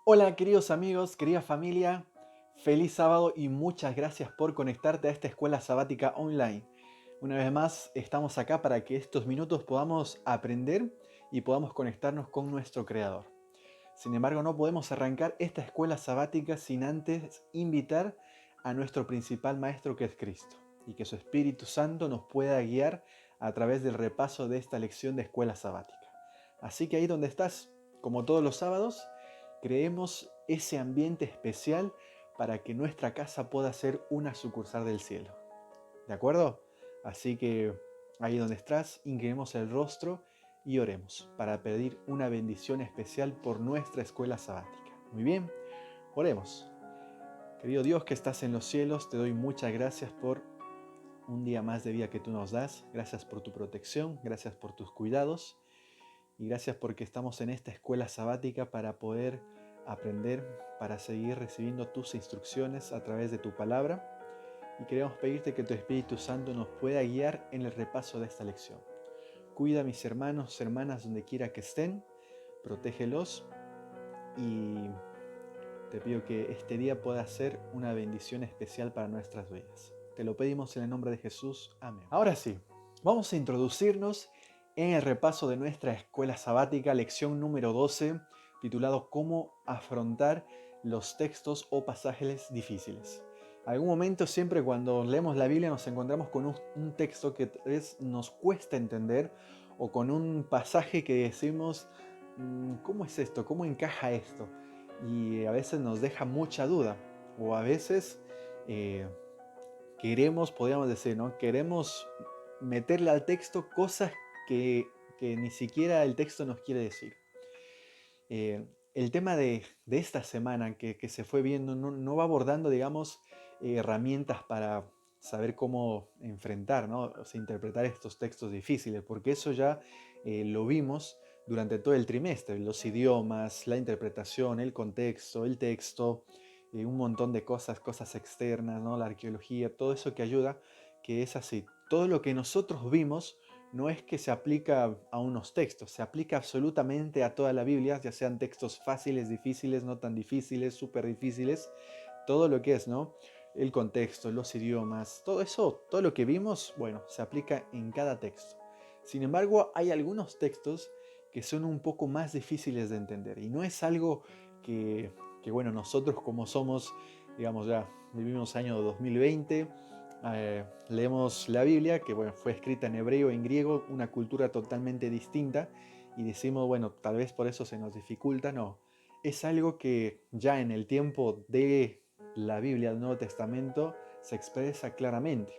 Hola queridos amigos, querida familia, feliz sábado y muchas gracias por conectarte a esta escuela sabática online. Una vez más, estamos acá para que estos minutos podamos aprender y podamos conectarnos con nuestro Creador. Sin embargo, no podemos arrancar esta escuela sabática sin antes invitar a nuestro principal maestro que es Cristo y que su Espíritu Santo nos pueda guiar a través del repaso de esta lección de escuela sabática. Así que ahí donde estás, como todos los sábados, creemos ese ambiente especial para que nuestra casa pueda ser una sucursal del cielo. ¿De acuerdo? Así que ahí donde estás, inclinemos el rostro y oremos para pedir una bendición especial por nuestra escuela sabática. Muy bien, oremos. Querido Dios que estás en los cielos, te doy muchas gracias por un día más de vida que tú nos das. Gracias por tu protección, gracias por tus cuidados y gracias porque estamos en esta escuela sabática para poder aprender, para seguir recibiendo tus instrucciones a través de tu palabra. Y queremos pedirte que tu Espíritu Santo nos pueda guiar en el repaso de esta lección. Cuida a mis hermanos, hermanas, donde quiera que estén, protégelos y te pido que este día pueda ser una bendición especial para nuestras vidas. Te lo pedimos en el nombre de Jesús. Amén. Ahora sí, vamos a introducirnos en el repaso de nuestra escuela sabática, lección número 12, titulado ¿Cómo afrontar los textos o pasajes difíciles? Algún momento siempre cuando leemos la Biblia nos encontramos con un texto que nos cuesta entender o con un pasaje que decimos, ¿cómo es esto? ¿Cómo encaja esto? Y a veces nos deja mucha duda o a veces eh, queremos, podríamos decir, ¿no? Queremos meterle al texto cosas que ni siquiera el texto nos quiere decir. El tema de esta semana que se fue viendo no va abordando, digamos, herramientas para saber cómo enfrentar, ¿no? O sea, interpretar estos textos difíciles, porque eso ya lo vimos durante todo el trimestre, los idiomas, la interpretación, el contexto, el texto, un montón de cosas, cosas externas, ¿no? La arqueología, todo eso que ayuda, que es así. Todo lo que nosotros vimos no es que se aplica a unos textos, se aplica absolutamente a toda la Biblia, ya sean textos fáciles, difíciles, no tan difíciles, súper difíciles, todo lo que es, ¿no? El contexto, los idiomas, todo eso, todo lo que vimos, bueno, se aplica en cada texto. Sin embargo, hay algunos textos que son un poco más difíciles de entender y no es algo bueno, nosotros como somos, digamos ya, vivimos año 2020, leemos la Biblia, que bueno, fue escrita en hebreo, en griego, una cultura totalmente distinta, y decimos, bueno, tal vez por eso se nos dificulta, no. Es algo que ya en el tiempo de la Biblia, del Nuevo Testamento, se expresa claramente.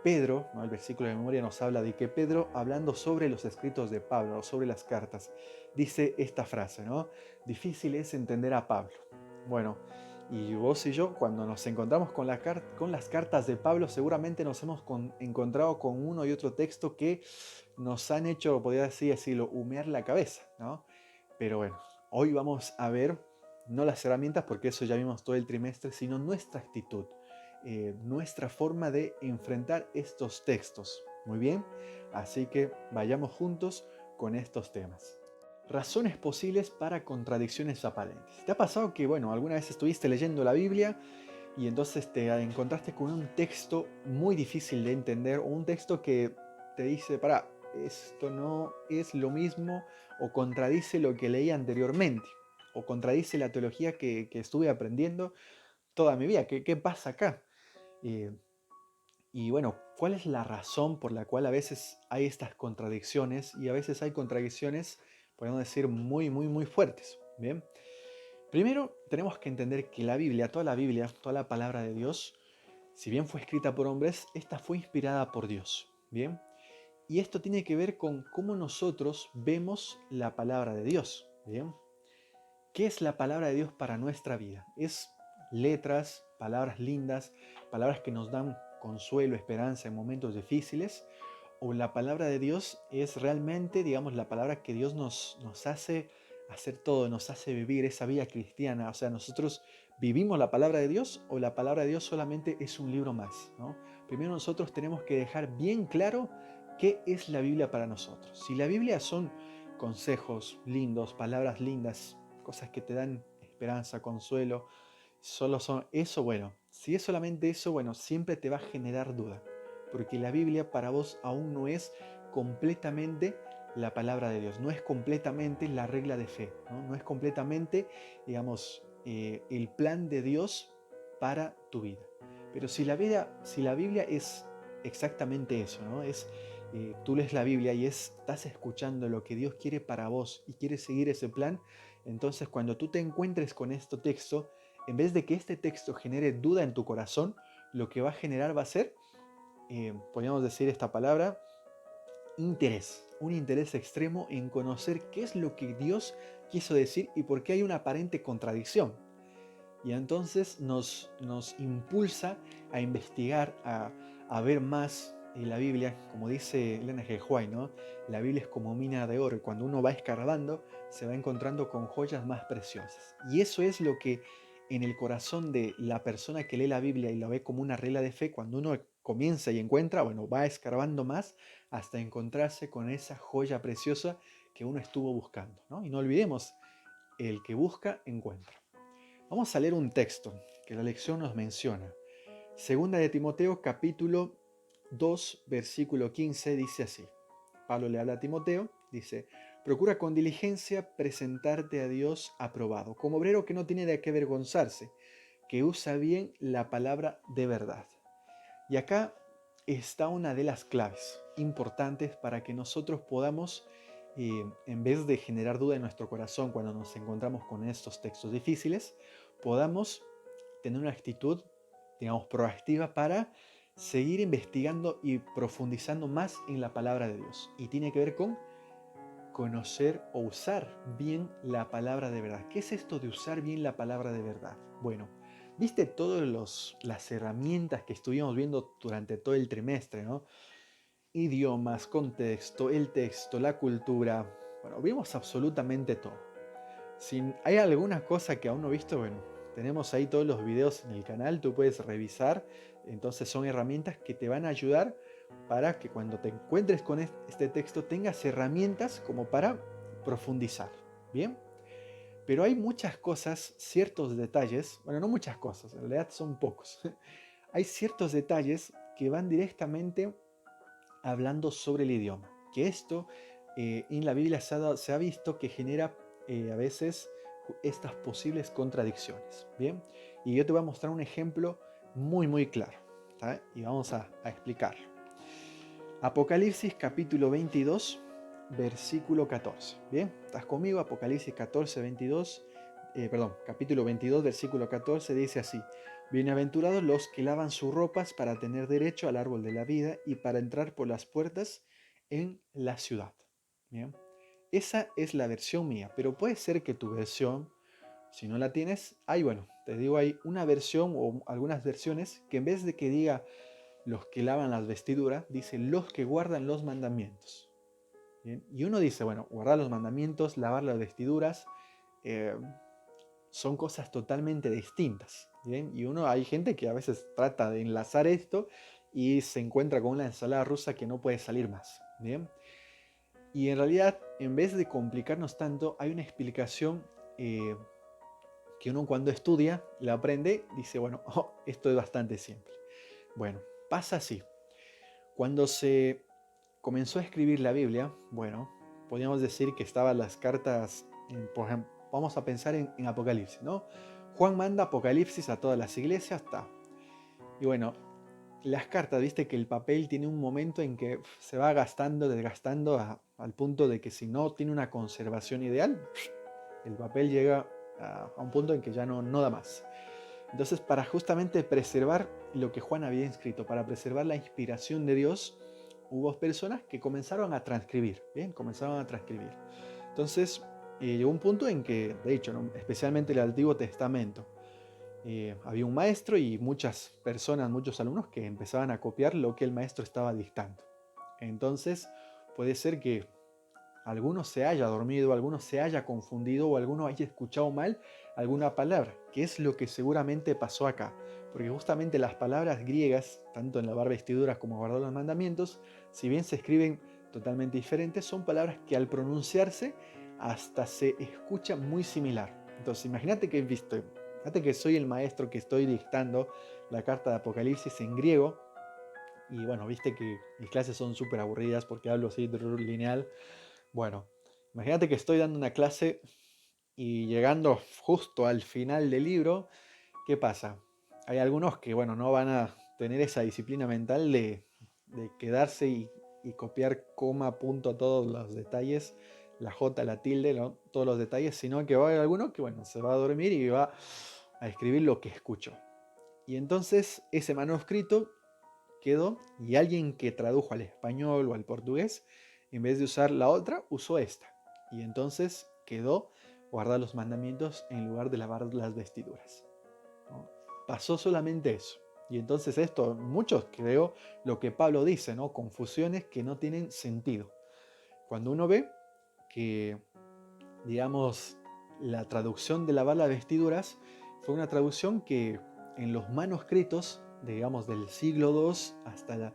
Pedro, ¿no? El versículo de memoria nos habla de que Pedro, hablando sobre los escritos de Pablo, sobre las cartas, dice esta frase, ¿no? Difícil es entender a Pablo. Bueno, y vos y yo, cuando nos encontramos con las cartas de Pablo, seguramente nos hemos encontrado con uno y otro texto que nos han hecho, podría así decirlo, humear la cabeza, ¿no? Pero bueno, hoy vamos a ver no las herramientas, porque eso ya vimos todo el trimestre, sino nuestra actitud, nuestra forma de enfrentar estos textos. Muy bien, así que vayamos juntos con estos temas. Razones posibles para contradicciones aparentes. ¿Te ha pasado que, bueno, alguna vez estuviste leyendo la Biblia y entonces te encontraste con un texto muy difícil de entender o un texto que te dice, para, esto no es lo mismo o contradice lo que leí anteriormente o contradice la teología que estuve aprendiendo toda mi vida? ¿Qué pasa acá? Eh, y bueno, ¿cuál es la razón por la cual a veces hay estas contradicciones y a veces hay contradicciones, podemos decir, muy fuertes? Bien, primero tenemos que entender que la Biblia, toda la palabra de Dios, si bien fue escrita por hombres, esta fue inspirada por Dios. Bien, y esto tiene que ver con cómo nosotros vemos la palabra de Dios. Bien, ¿qué es la palabra de Dios para nuestra vida? Es letras, palabras lindas, palabras que nos dan consuelo, esperanza en momentos difíciles, o la palabra de Dios es realmente, digamos, la palabra que Dios nos hace hacer todo, nos hace vivir esa vida cristiana. O sea, nosotros vivimos la palabra de Dios o la palabra de Dios solamente es un libro más, ¿no? Primero nosotros tenemos que dejar bien claro qué es la Biblia para nosotros. Si la Biblia son consejos lindos, palabras lindas, cosas que te dan esperanza, consuelo, solo son eso, bueno, si es solamente eso, bueno, siempre te va a generar duda, porque la Biblia para vos aún no es completamente la palabra de Dios, no es completamente la regla de fe, no es completamente, digamos, el plan de Dios para tu vida. Pero si la Biblia es exactamente eso, ¿no? Tú lees la Biblia y estás escuchando lo que Dios quiere para vos y quieres seguir ese plan, entonces cuando tú te encuentres con este texto, en vez de que este texto genere duda en tu corazón, lo que va a generar va a ser, podríamos decir esta palabra, interés, un interés extremo en conocer qué es lo que Dios quiso decir y por qué hay una aparente contradicción. Y entonces nos impulsa a investigar, a ver más la Biblia, como dice Elena G. White, ¿no? La Biblia es como mina de oro y cuando uno va escarbando se va encontrando con joyas más preciosas. Y eso es lo que en el corazón de la persona que lee la Biblia y la ve como una regla de fe, cuando uno comienza y encuentra, bueno, va escarbando más hasta encontrarse con esa joya preciosa que uno estuvo buscando, ¿no? Y no olvidemos, el que busca, encuentra. Vamos a leer un texto que la lección nos menciona. Segunda de Timoteo, capítulo 2, versículo 15, dice así. Pablo le habla a Timoteo, dice, procura con diligencia presentarte a Dios aprobado, como obrero que no tiene de qué avergonzarse, que usa bien la palabra de verdad. Y acá está una de las claves importantes para que nosotros podamos, en vez de generar duda en nuestro corazón cuando nos encontramos con estos textos difíciles, podamos tener una actitud, digamos, proactiva para seguir investigando y profundizando más en la palabra de Dios. Y tiene que ver con conocer o usar bien la palabra de verdad. ¿Qué es esto de usar bien la palabra de verdad? Bueno, viste todas las herramientas que estuvimos viendo durante todo el trimestre, ¿no? Idiomas, contexto, el texto, la cultura. Bueno, vimos absolutamente todo. Si hay alguna cosa que aún no he visto, bueno, tenemos ahí todos los videos en el canal, tú puedes revisar. Entonces son herramientas que te van a ayudar para que cuando te encuentres con este texto tengas herramientas como para profundizar. ¿Bien? Pero hay muchas cosas, ciertos detalles, bueno, no muchas cosas, en realidad son pocos. Hay ciertos detalles que van directamente hablando sobre el idioma. Que esto en la Biblia se ha visto que genera a veces estas posibles contradicciones. ¿Bien? Y yo te voy a mostrar un ejemplo muy, muy claro. ¿Tá? Y vamos a explicarlo. Apocalipsis capítulo 22, versículo 14. ¿Bien? ¿Estás conmigo? Apocalipsis 14, 22. Capítulo 22, versículo 14 dice así: Bienaventurados los que lavan sus ropas para tener derecho al árbol de la vida y para entrar por las puertas en la ciudad. ¿Bien? Esa es la versión mía, pero puede ser que tu versión, si no la tienes, te digo, hay una versión o algunas versiones que en vez de que diga los que lavan las vestiduras, dice los que guardan los mandamientos. ¿Bien? Y uno dice, bueno, guardar los mandamientos, lavar las vestiduras, eh, son cosas totalmente distintas. ¿Bien? Y hay gente que a veces trata de enlazar esto y se encuentra con una ensalada rusa que no puede salir más. ¿Bien? Y en realidad, en vez de complicarnos tanto, hay una explicación que uno cuando estudia, la aprende, dice, bueno, esto es bastante simple. Bueno, pasa así. Cuando se comenzó a escribir la Biblia, bueno, podríamos decir que estaban las cartas, por ejemplo, vamos a pensar en Apocalipsis, ¿no? Juan manda Apocalipsis a todas las iglesias, está. Y bueno, las cartas, viste que el papel tiene un momento en que se va gastando, desgastando al punto de que si no tiene una conservación ideal, el papel llega a un punto en que ya no da más. Entonces, para justamente preservar lo que Juan había escrito, para preservar la inspiración de Dios, hubo personas que comenzaron a transcribir, ¿bien? Comenzaron a transcribir. Entonces, llegó un punto en que, de hecho, ¿no? Especialmente el Antiguo Testamento, había un maestro y muchas personas, muchos alumnos que empezaban a copiar lo que el maestro estaba dictando. Entonces, puede ser que alguno se haya dormido, alguno se haya confundido o alguno haya escuchado mal alguna palabra, que es lo que seguramente pasó acá. Porque justamente las palabras griegas, tanto en lavar vestiduras como guardar los mandamientos, si bien se escriben totalmente diferentes, son palabras que al pronunciarse hasta se escucha muy similar. Entonces, imagínate que soy el maestro que estoy dictando la carta de Apocalipsis en griego. Y bueno, viste que mis clases son súper aburridas porque hablo así lineal. Bueno, imagínate que estoy dando una clase y llegando justo al final del libro, ¿qué pasa? Hay algunos que, bueno, no van a tener esa disciplina mental de quedarse y copiar coma a punto todos los detalles, la J, la tilde, ¿no? Todos los detalles, sino que va a haber alguno que, bueno, se va a dormir y va a escribir lo que escuchó. Y entonces ese manuscrito quedó y alguien que tradujo al español o al portugués, en vez de usar la otra, usó esta. Y entonces quedó guardar los mandamientos en lugar de lavar las vestiduras, ¿no? Pasó solamente eso. Y entonces esto, muchos creo lo que Pablo dice, ¿no? Confusiones que no tienen sentido. Cuando uno ve que, digamos, la traducción de lavar las vestiduras fue una traducción que en los manuscritos, digamos, del siglo II hasta,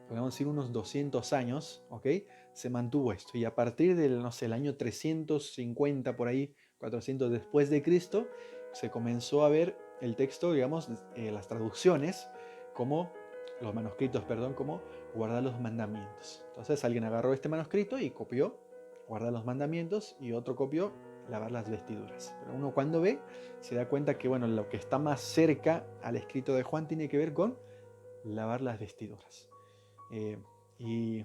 podemos decir, unos 200 años, ¿ok? Se mantuvo esto. Y a partir del, no sé, el año 350 por ahí, 400 después de Cristo, se comenzó a ver el texto, digamos, las traducciones, como los manuscritos, perdón, como guardar los mandamientos. Entonces alguien agarró este manuscrito y copió guardar los mandamientos y otro copió lavar las vestiduras. Pero uno cuando ve se da cuenta que bueno, lo que está más cerca al escrito de Juan tiene que ver con lavar las vestiduras. Eh, y,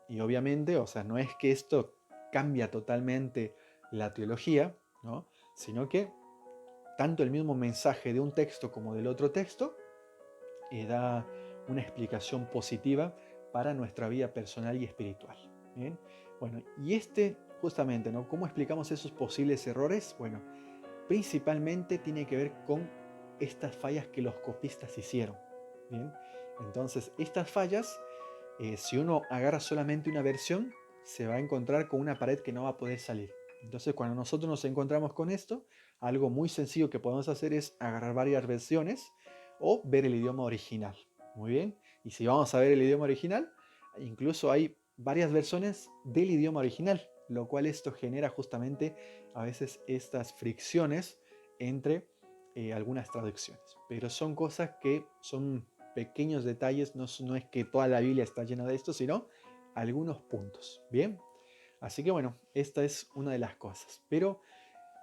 y obviamente, o sea, no es que esto cambia totalmente la teología, ¿no? Sino que tanto el mismo mensaje de un texto como del otro texto da una explicación positiva para nuestra vida personal y espiritual. ¿Bien? Bueno, y justamente, ¿no? ¿Cómo explicamos esos posibles errores? Bueno, principalmente tiene que ver con estas fallas que los copistas hicieron. ¿Bien? Entonces, estas fallas, si uno agarra solamente una versión, se va a encontrar con una pared que no va a poder salir. Entonces, cuando nosotros nos encontramos con esto, algo muy sencillo que podemos hacer es agarrar varias versiones o ver el idioma original. Muy bien. Y si vamos a ver el idioma original, incluso hay varias versiones del idioma original, lo cual esto genera justamente a veces estas fricciones entre algunas traducciones. Pero son cosas que son pequeños detalles, no es que toda la Biblia está llena de esto, sino algunos puntos. Bien. Así que bueno, esta es una de las cosas. Pero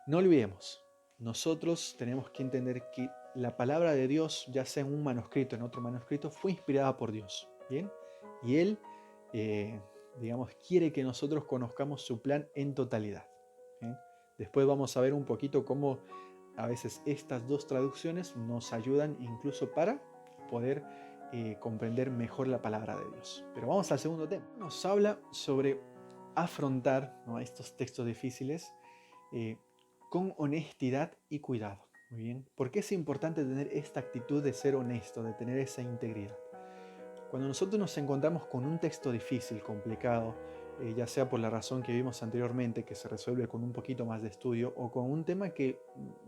no olvidemos, nosotros tenemos que entender que la palabra de Dios, ya sea en un manuscrito, en otro manuscrito, fue inspirada por Dios. ¿Bien? Y Él, eh, digamos, quiere que nosotros conozcamos su plan en totalidad. ¿Bien? Después vamos a ver un poquito cómo a veces estas dos traducciones nos ayudan incluso para poder comprender mejor la palabra de Dios. Pero vamos al segundo tema. Nos habla sobre afrontar, ¿no?, estos textos difíciles con honestidad y cuidado. Muy bien. ¿Por qué es importante tener esta actitud de ser honesto, de tener esa integridad? Cuando nosotros nos encontramos con un texto difícil, complicado, ya sea por la razón que vimos anteriormente, que se resuelve con un poquito más de estudio, o con un tema que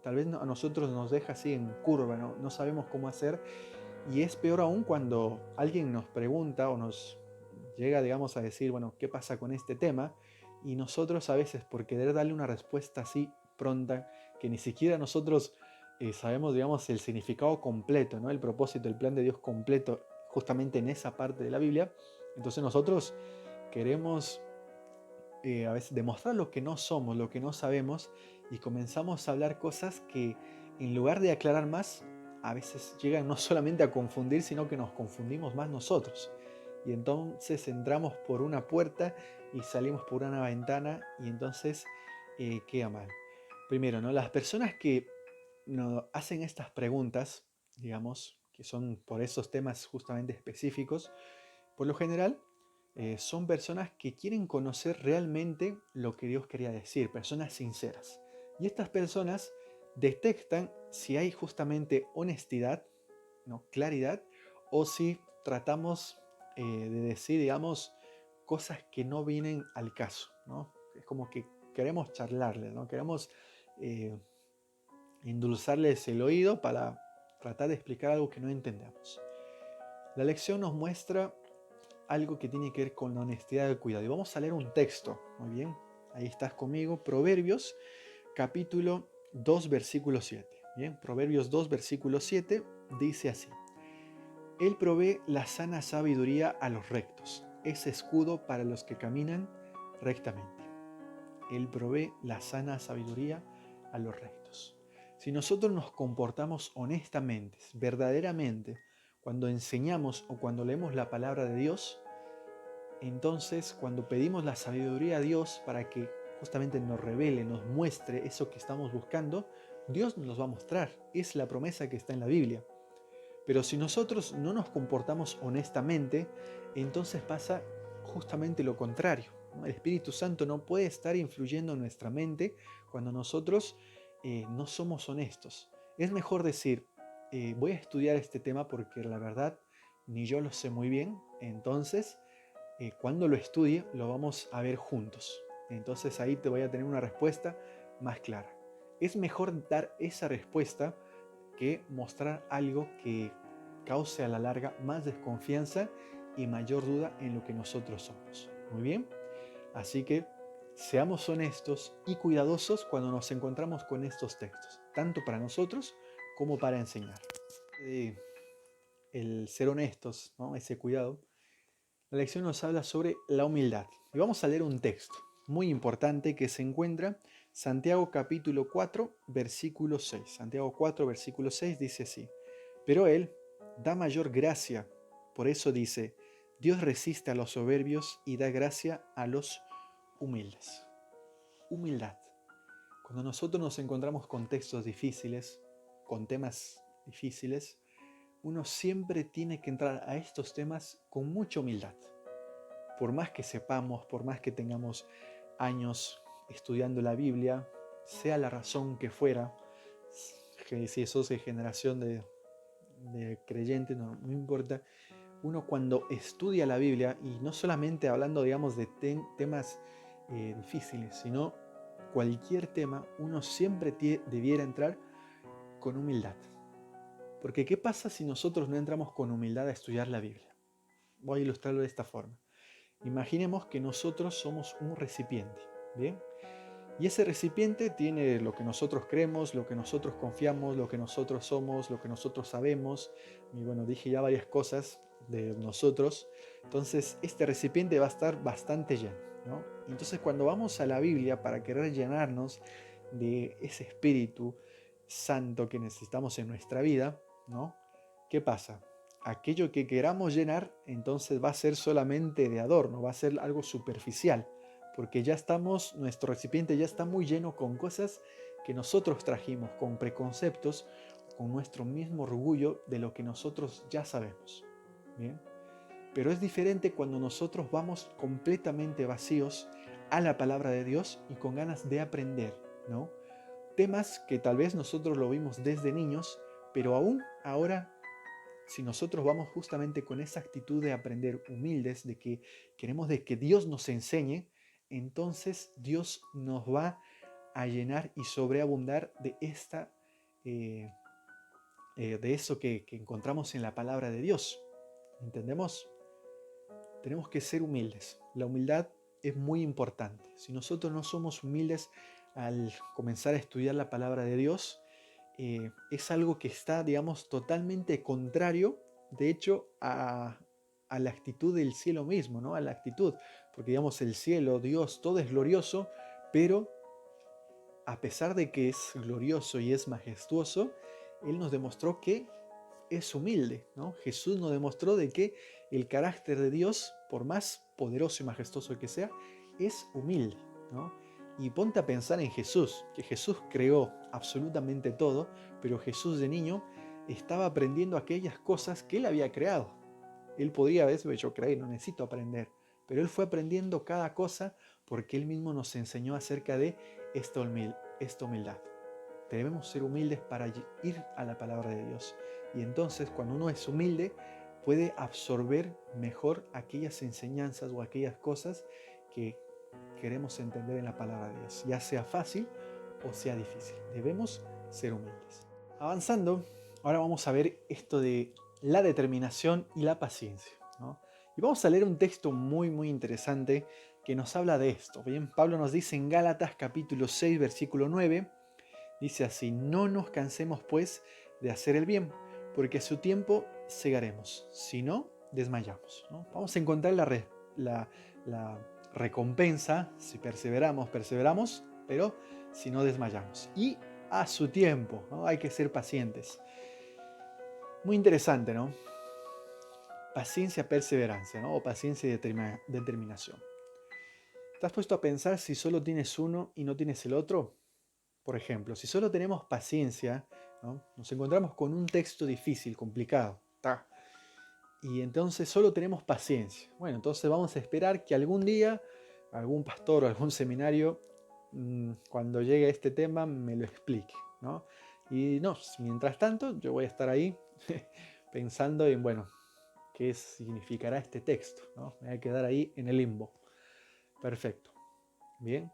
tal vez a nosotros nos deja así en curva, no sabemos cómo hacer, y es peor aún cuando alguien nos pregunta o nos llega, digamos, a decir, bueno, ¿qué pasa con este tema? Y nosotros a veces, por querer darle una respuesta así pronta, que ni siquiera nosotros sabemos, digamos, el significado completo, ¿no? El propósito, el plan de Dios completo, justamente en esa parte de la Biblia, entonces nosotros queremos a veces demostrar lo que no somos, lo que no sabemos, y comenzamos a hablar cosas que en lugar de aclarar más, a veces llegan no solamente a confundir, sino que nos confundimos más nosotros. Y entonces entramos por una puerta y salimos por una ventana y entonces queda mal. Primero, ¿no? Las personas que nos hacen estas preguntas, digamos, que son por esos temas justamente específicos, por lo general son personas que quieren conocer realmente lo que Dios quería decir, personas sinceras. Y estas personas detectan si hay justamente honestidad, ¿no?, claridad, o si tratamos de decir, digamos, cosas que no vienen al caso, ¿no? Es como que queremos charlarles, ¿no? Queremos eh, endulzarles el oído para tratar de explicar algo que no entendemos. La lección nos muestra algo que tiene que ver con la honestidad y el cuidado. Y vamos a leer un texto, muy bien, ahí estás conmigo, Proverbios, capítulo 2, versículo 7. Bien, Proverbios 2, versículo 7 dice así: Él provee la sana sabiduría a los rectos, es escudo para los que caminan rectamente. Él provee la sana sabiduría a los rectos. Si nosotros nos comportamos honestamente, verdaderamente, cuando enseñamos o cuando leemos la palabra de Dios, entonces cuando pedimos la sabiduría a Dios para que justamente nos revele, nos muestre eso que estamos buscando, Dios nos lo va a mostrar. Es la promesa que está en la Biblia. Pero si nosotros no nos comportamos honestamente, entonces pasa justamente lo contrario. El Espíritu Santo no puede estar influyendo en nuestra mente cuando nosotros no somos honestos. Es mejor decir, voy a estudiar este tema porque la verdad ni yo lo sé muy bien, entonces cuando lo estudie lo vamos a ver juntos. Entonces ahí te voy a tener una respuesta más clara. Es mejor dar esa respuesta que mostrar algo que cause a la larga más desconfianza y mayor duda en lo que nosotros somos. Muy bien, así que seamos honestos y cuidadosos cuando nos encontramos con estos textos, tanto para nosotros como para enseñar. El ser honestos, ¿no? Ese cuidado. La lección nos habla sobre la humildad. Y vamos a leer un texto muy importante que se encuentra Santiago capítulo 4, versículo 6. Santiago 4, versículo 6 dice así: Pero Él da mayor gracia. Por eso dice, Dios resiste a los soberbios y da gracia a los humildes. Humildad. Cuando nosotros nos encontramos con textos difíciles, con temas difíciles, uno siempre tiene que entrar a estos temas con mucha humildad. Por más que sepamos, por más que tengamos años estudiando la Biblia, sea la razón que fuera, que si sos de generación de creyentes, no importa, uno cuando estudia la Biblia, y no solamente hablando, digamos, de temas difíciles, sino cualquier tema, uno siempre debiera entrar con humildad. Porque ¿qué pasa si nosotros no entramos con humildad a estudiar la Biblia? Voy a ilustrarlo de esta forma. Imaginemos que nosotros somos un recipiente, ¿bien? Y ese recipiente tiene lo que nosotros creemos, lo que nosotros confiamos, lo que nosotros somos, lo que nosotros sabemos. Y bueno, dije ya varias cosas de nosotros. Entonces, este recipiente va a estar bastante lleno, ¿no? Entonces, cuando vamos a la Biblia para querer llenarnos de ese Espíritu Santo que necesitamos en nuestra vida, ¿no? ¿Qué pasa? Aquello que queramos llenar, entonces va a ser solamente de adorno, va a ser algo superficial, porque ya estamos, nuestro recipiente ya está muy lleno con cosas que nosotros trajimos, con preconceptos, con nuestro mismo orgullo de lo que nosotros ya sabemos. ¿Bien? Pero es diferente cuando nosotros vamos completamente vacíos a la palabra de Dios y con ganas de aprender, ¿no? Temas que tal vez nosotros lo vimos desde niños, pero aún ahora, si nosotros vamos justamente con esa actitud de aprender humildes, de que queremos de que Dios nos enseñe, entonces Dios nos va a llenar y sobreabundar de de eso que encontramos en la palabra de Dios. ¿Entendemos? Tenemos que ser humildes. La humildad es muy importante. Si nosotros no somos humildes al comenzar a estudiar la palabra de Dios, es algo que está, digamos, totalmente contrario, de hecho, a la actitud del cielo mismo, ¿no? A la actitud, porque digamos, el cielo, Dios, todo es glorioso, pero a pesar de que es glorioso y es majestuoso, Él nos demostró que es humilde, ¿no? Jesús nos demostró de que el carácter de Dios, por más poderoso y majestuoso que sea, es humilde, ¿no? Y ponte a pensar en Jesús, que Jesús creó absolutamente todo, pero Jesús de niño estaba aprendiendo aquellas cosas que Él había creado. Él podría haber dicho, creer, no necesito aprender, pero Él fue aprendiendo cada cosa porque Él mismo nos enseñó acerca de esta humildad. Debemos ser humildes para ir a la palabra de Dios. Y entonces cuando uno es humilde, puede absorber mejor aquellas enseñanzas o aquellas cosas que queremos entender en la palabra de Dios, ya sea fácil o sea difícil. Debemos ser humildes. Avanzando, ahora vamos a ver esto de la determinación y la paciencia, ¿no? Y vamos a leer un texto muy interesante que nos habla de esto. Bien, Pablo nos dice en Gálatas capítulo 6, versículo 9, dice así: no nos cansemos pues de hacer el bien, porque a su tiempo segaremos, si no, desmayamos, ¿no? Vamos a encontrar la recompensa si perseveramos, pero si no desmayamos. Y a su tiempo, ¿no? Hay que ser pacientes. Muy interesante, ¿no? Paciencia, perseverancia, ¿no? O paciencia y determinación. ¿Te has puesto a pensar si solo tienes uno y no tienes el otro? Por ejemplo, si solo tenemos paciencia, ¿no? Nos encontramos con un texto difícil, complicado, ¿tá? Y entonces solo tenemos paciencia. Bueno, entonces vamos a esperar que algún día algún pastor o algún seminario, cuando llegue a este tema, me lo explique, ¿no? Y no, mientras tanto, yo voy a estar ahí pensando en, bueno, qué significará este texto, ¿no? Me voy a quedar ahí en el limbo. Perfecto. Bien.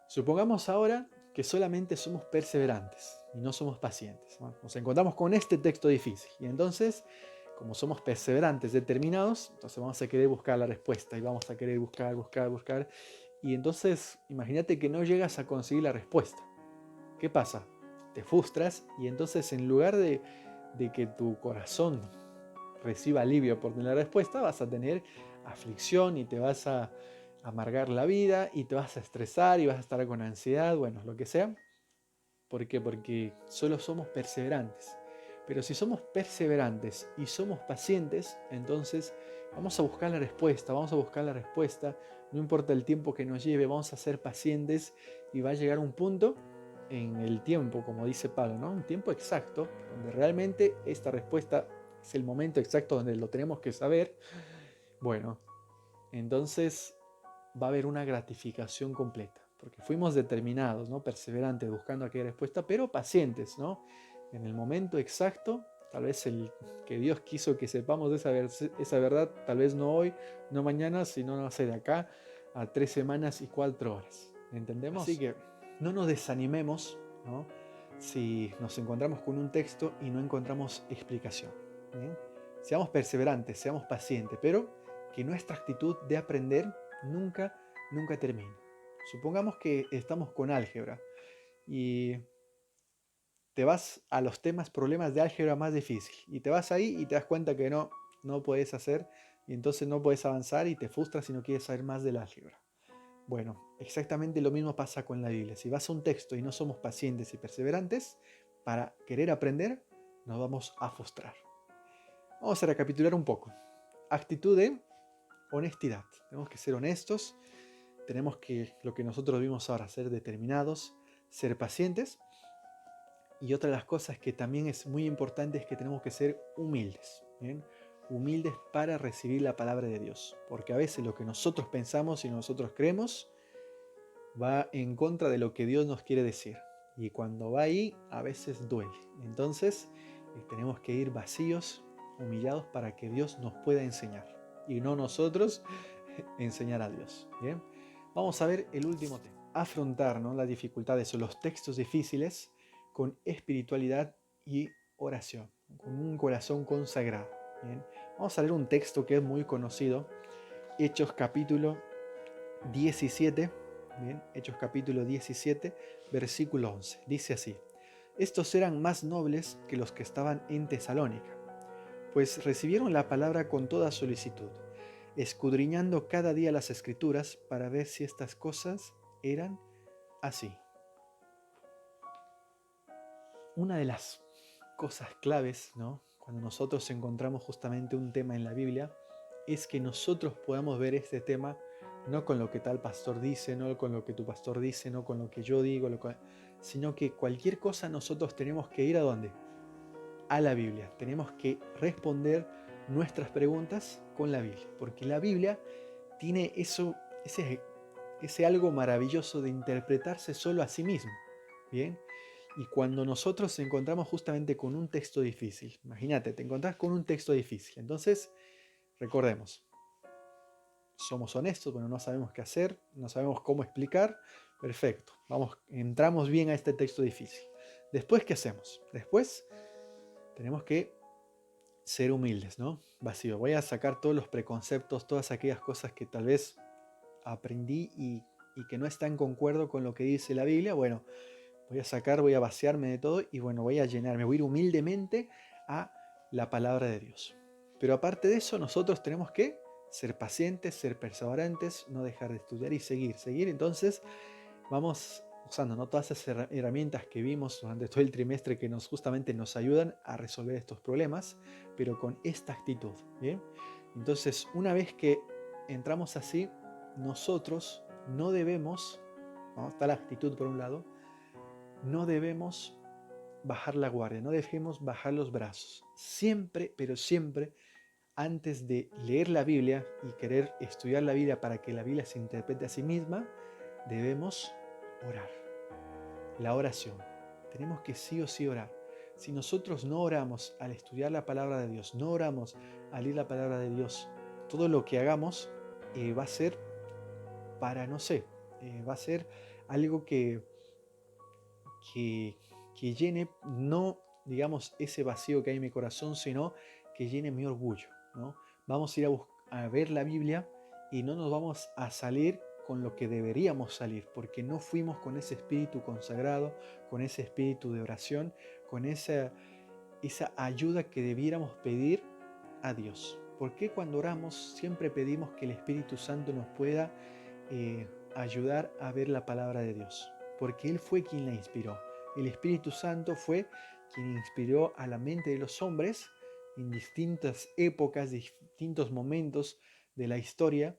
Supongamos ahora que solamente somos perseverantes y no somos pacientes, ¿no? Nos encontramos con este texto difícil y entonces, como somos perseverantes, determinados, entonces vamos a querer buscar la respuesta y vamos a querer buscar y entonces imagínate que no llegas a conseguir la respuesta. ¿Qué pasa? Te frustras y entonces en lugar de que tu corazón reciba alivio por tener la respuesta, vas a tener aflicción y te vas a amargar la vida y te vas a estresar y vas a estar con ansiedad, bueno, lo que sea. ¿Por qué? Porque solo somos perseverantes. Pero si somos perseverantes y somos pacientes, entonces vamos a buscar la respuesta, no importa el tiempo que nos lleve, vamos a ser pacientes y va a llegar un punto en el tiempo, como dice Pablo, ¿no? Un tiempo exacto, donde realmente esta respuesta es el momento exacto donde lo tenemos que saber. Bueno, entonces va a haber una gratificación completa, porque fuimos determinados, ¿no? Perseverantes, buscando aquella respuesta, pero pacientes, ¿no? En el momento exacto, tal vez el que Dios quiso que sepamos de esa verdad, tal vez no hoy, no mañana, sino no sé, de acá a 3 semanas y 4 horas. ¿Entendemos? Así que no nos desanimemos, ¿no? Si nos encontramos con un texto y no encontramos explicación. ¿Bien? Seamos perseverantes, seamos pacientes, pero que nuestra actitud de aprender nunca termine. Supongamos que estamos con álgebra y te vas a los problemas de álgebra más difícil y te vas ahí y te das cuenta que no puedes hacer y entonces no puedes avanzar y te frustras si no quieres saber más del álgebra. Bueno, exactamente lo mismo pasa con la Biblia. Si vas a un texto y no somos pacientes y perseverantes para querer aprender, nos vamos a frustrar. Vamos a recapitular un poco. Actitud de honestidad. Tenemos que ser honestos. Tenemos que, lo que nosotros vimos ahora, ser determinados, ser pacientes. Y otra de las cosas que también es muy importante es que tenemos que ser humildes. ¿Bien? Humildes para recibir la palabra de Dios. Porque a veces lo que nosotros pensamos y nosotros creemos va en contra de lo que Dios nos quiere decir. Y cuando va ahí, a veces duele. Entonces, tenemos que ir vacíos, humillados, para que Dios nos pueda enseñar. Y no nosotros enseñar a Dios. ¿Bien? Vamos a ver el último tema. Afrontar, ¿no?, las dificultades o los textos difíciles con espiritualidad y oración, con un corazón consagrado. ¿Bien? Vamos a leer un texto que es muy conocido, Hechos capítulo 17, ¿bien? Hechos capítulo 17, versículo 11. Dice así: estos eran más nobles que los que estaban en Tesalónica, pues recibieron la palabra con toda solicitud, escudriñando cada día las escrituras para ver si estas cosas eran así. Una de las cosas claves, ¿no?, cuando nosotros encontramos justamente un tema en la Biblia, es que nosotros podamos ver este tema no con lo que tal pastor dice, no con lo que tu pastor dice, no con lo que yo digo, sino que cualquier cosa nosotros tenemos que ir ¿a dónde? A la Biblia. Tenemos que responder nuestras preguntas con la Biblia, porque la Biblia tiene ese algo maravilloso de interpretarse solo a sí mismo. ¿Bien? Y cuando nosotros nos encontramos justamente con un texto difícil, imagínate, te encontrás con un texto difícil, entonces recordemos, somos honestos, bueno, no sabemos qué hacer, no sabemos cómo explicar, perfecto, entramos bien a este texto difícil. Después, ¿qué hacemos? Después tenemos que ser humildes, ¿no? Vacío. Voy a sacar todos los preconceptos, todas aquellas cosas que tal vez aprendí y que no está en concuerdo con lo que dice la Biblia, bueno, voy a vaciarme de todo y bueno, voy a llenarme, voy a ir humildemente a la palabra de Dios. Pero aparte de eso, nosotros tenemos que ser pacientes, ser perseverantes, no dejar de estudiar y seguir. Entonces, vamos usando, ¿no?, todas esas herramientas que vimos durante todo el trimestre que justamente nos ayudan a resolver estos problemas, pero con esta actitud, ¿bien? Entonces, una vez que entramos así, nosotros no debemos, ¿no?, está la actitud por un lado, no debemos bajar la guardia, no debemos bajar los brazos. Siempre, pero siempre, antes de leer la Biblia y querer estudiar la Biblia para que la Biblia se interprete a sí misma, debemos orar. La oración. Tenemos que sí o sí orar. Si nosotros no oramos al estudiar la palabra de Dios, no oramos al leer la palabra de Dios, todo lo que hagamos va a ser para, no sé, va a ser algo que, que llene, no digamos ese vacío que hay en mi corazón, sino que llene mi orgullo, ¿no? Vamos a ir a ver la Biblia y no nos vamos a salir con lo que deberíamos salir, porque no fuimos con ese espíritu consagrado, con ese espíritu de oración, con esa ayuda que debiéramos pedir a Dios. ¿Por qué cuando oramos siempre pedimos que el Espíritu Santo nos pueda ayudar a ver la palabra de Dios? Porque Él fue quien la inspiró. El Espíritu Santo fue quien inspiró a la mente de los hombres en distintas épocas, distintos momentos de la historia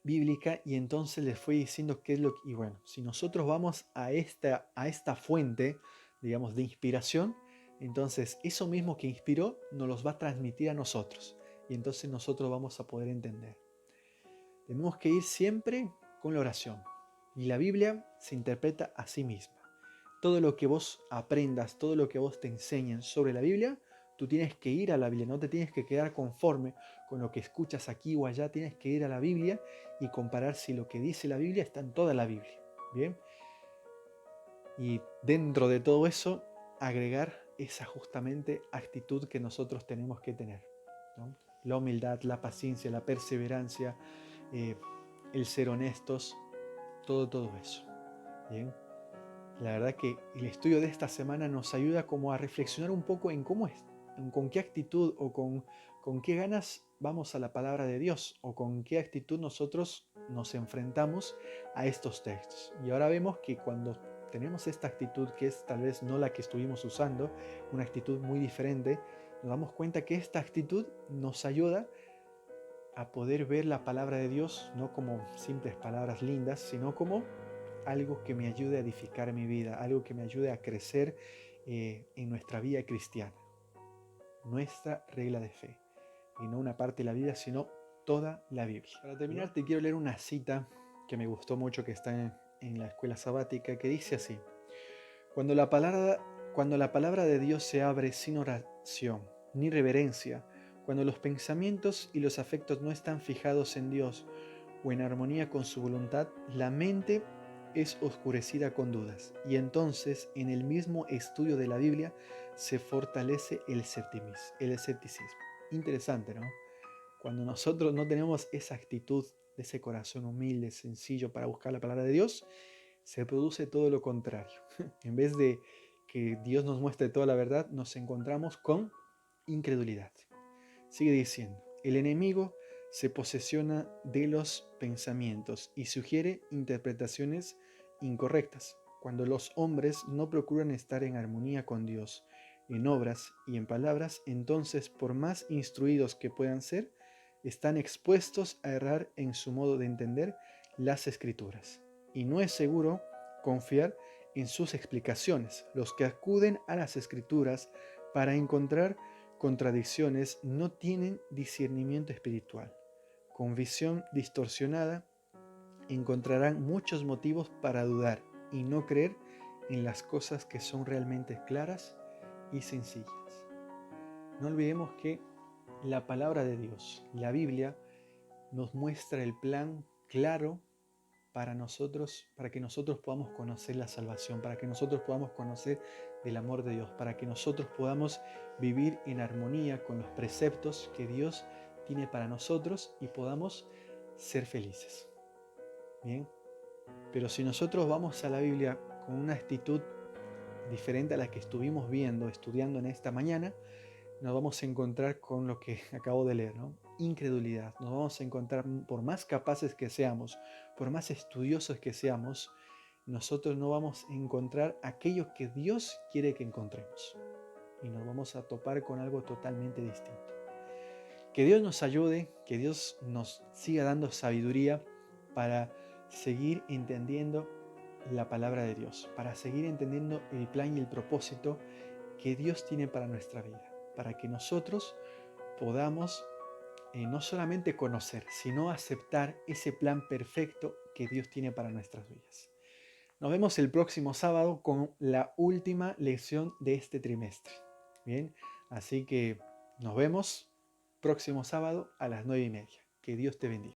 bíblica, y entonces les fue diciendo qué es lo que... Y bueno, si nosotros vamos a esta fuente, digamos, de inspiración, entonces eso mismo que inspiró nos los va a transmitir a nosotros. Y entonces nosotros vamos a poder entender. Tenemos que ir siempre con la oración. Y la Biblia se interpreta a sí misma. Todo lo que vos aprendas, todo lo que vos te enseñen sobre la Biblia, tú tienes que ir a la Biblia, no te tienes que quedar conforme con lo que escuchas aquí o allá, tienes que ir a la Biblia y comparar si lo que dice la Biblia está en toda la Biblia. ¿Bien? Y dentro de todo eso, agregar esa justamente actitud que nosotros tenemos que tener, ¿no? La humildad, la paciencia, la perseverancia, el ser honestos, todo eso. Bien. La verdad que el estudio de esta semana nos ayuda como a reflexionar un poco en cómo es, con qué actitud o con qué ganas vamos a la palabra de Dios, o con qué actitud nosotros nos enfrentamos a estos textos. Y ahora vemos que cuando tenemos esta actitud, que es tal vez no la que estuvimos usando, una actitud muy diferente, nos damos cuenta que esta actitud nos ayuda a poder ver la palabra de Dios no como simples palabras lindas, sino como algo que me ayude a edificar mi vida, algo que me ayude a crecer en nuestra vida cristiana, nuestra regla de fe, y no una parte de la vida, sino toda la Biblia. Para terminar, te quiero leer una cita que me gustó mucho, que está en la escuela sabática, que dice así: cuando la palabra de Dios se abre sin oración ni reverencia, cuando los pensamientos y los afectos no están fijados en Dios o en armonía con su voluntad, la mente es oscurecida con dudas, y entonces en el mismo estudio de la Biblia se fortalece el escepticismo. Interesante, ¿no? Cuando nosotros no tenemos esa actitud de ese corazón humilde, sencillo para buscar la palabra de Dios, se produce todo lo contrario. En vez de que Dios nos muestre toda la verdad, nos encontramos con incredulidad. Sigue diciendo: el enemigo se posesiona de los pensamientos y sugiere interpretaciones incorrectas. Cuando los hombres no procuran estar en armonía con Dios, en obras y en palabras, entonces, por más instruidos que puedan ser, están expuestos a errar en su modo de entender las Escrituras. Y no es seguro confiar en sus explicaciones. Los que acuden a las Escrituras para encontrar contradicciones no tienen discernimiento espiritual. Con visión distorsionada encontrarán muchos motivos para dudar y no creer en las cosas que son realmente claras y sencillas. No olvidemos que la palabra de Dios, la Biblia, nos muestra el plan claro para nosotros, para que nosotros podamos conocer la salvación, para que nosotros podamos conocer del amor de Dios, para que nosotros podamos vivir en armonía con los preceptos que Dios tiene para nosotros y podamos ser felices. Bien, pero si nosotros vamos a la Biblia con una actitud diferente a la que estuvimos viendo, estudiando en esta mañana, nos vamos a encontrar con lo que acabo de leer, ¿no? Incredulidad. Nos vamos a encontrar, por más capaces que seamos, por más estudiosos que seamos, nosotros no vamos a encontrar aquello que Dios quiere que encontremos. Y nos vamos a topar con algo totalmente distinto. Que Dios nos ayude, que Dios nos siga dando sabiduría para seguir entendiendo la palabra de Dios, para seguir entendiendo el plan y el propósito que Dios tiene para nuestra vida, para que nosotros podamos no solamente conocer, sino aceptar ese plan perfecto que Dios tiene para nuestras vidas. Nos vemos el próximo sábado con la última lección de este trimestre. Bien, así que nos vemos próximo sábado a las 9:30. Que Dios te bendiga.